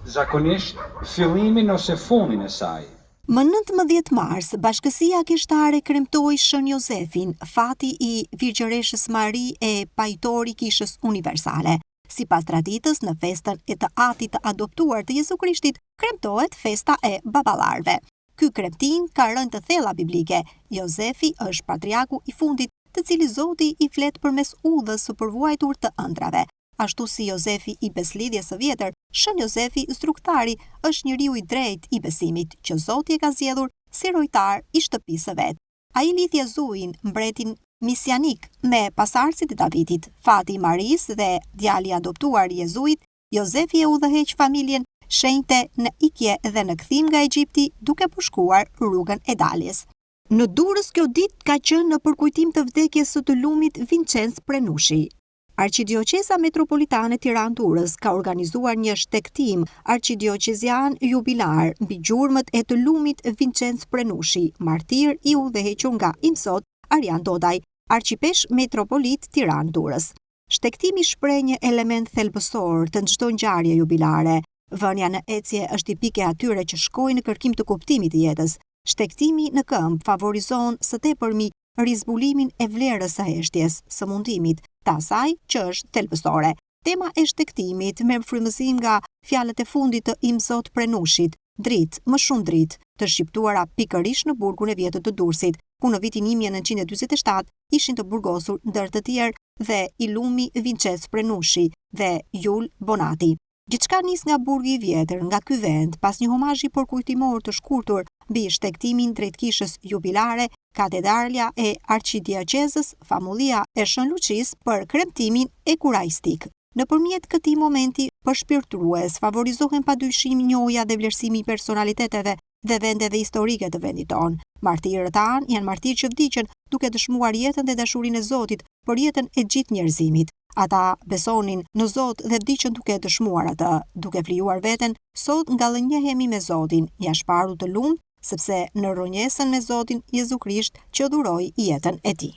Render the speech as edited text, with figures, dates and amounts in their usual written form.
zakonisht fillimin ose fundin e saj. Më 19 mars, Bashkësia Kishtare kremtoi Shën Jozefin, fati i Virgjëreshës Mari e pajtori Kishës Universale. Sipas traditës, në festën e të atit të adoptuar të Jezu Krishtit, kremtohet festa e baballarëve. Ky kremtim ka rënë të thella biblike. Jozefi është patriarku i fundit, të cili Zoti i flet përmes udhës së përvuajtur të ëndrave. Ashtu si Jozefi i beslidhjes së vjetër, Shën Jozefi Zrugtari është njeriu i drejtë i besimit që Zoti e ka zgjedhur si rojtar i shtëpisë së vet. Ai lidh Jezuin, mbretin misianik, me pasardhësit e Davidit. Fati i Marisë dhe djali i adoptuar i Jezuit, Jozefi e udhëheq familjen shenjte në ikje dhe në kthim nga Egjipti duke përshkruar rrugën e daljes. Në Durrës kjo ditë ka qenë në përkujtim të vdekjes së të lumit Vincenz Prenushi. Arqidioqeza Metropolitane Tiranë-Durrës ka organizuar një shtektim arqidioqezian jubilar mbi gjurmët e të lumit Vincenz Prenushi, martir i udhëhequr nga Imsot Arjan Dodaj, arqipesh metropolit Tiranë-Durrës. Shtektimi shpreh një element thelbësor të çdo ngjarje jubilare. Vënia në ecje është tipike atyre që shkojnë në kërkim të kuptimit të jetës. Shtektimi në këmbë favorizon së tepërmi rizbulimin e vlerës së heshtjes, së mundimit, të asaj që është thelbësore. Tema e shtektimit merr frymëzim nga fjalët e fundit të Imsot Prenushit, dritë, më shumë dritë, të shqiptuara pikërisht në burgun e vjetër të Durrësit, ku në vitin 1947 ishin të burgosur ndër të tjerë dhe i lumi Vincenz Prenushi dhe Jul Bonati. Gjithçka nis nga burgu i vjetër, nga ky vend, pas një homazhi përkujtimor të shkurtur mbi shtektimin drejt kishës jubilare, katedralja e arqidioqezës, famullia e Shën Luçis për kremtimin e kurajstik. Nëpërmjet këtij momenti përshpirtrues favorizohen padyshim njohja dhe vlerësimi i personaliteteve dhe vendeve historike të vendit tonë. Martirët tanë janë martirë që vdiqën duke dëshmuar jetën dhe dashurinë e Zotit për jetën e gjithë njerëzimit. Ata besonin në Zot dhe vdiqën duke dëshmuar atë, duke flijuar veten, sot ngallënjehemi me Zotin, ja shparu të lumt, sepse në rronjesën me Zotin Jezu Krisht që dhuroi jetën e tij.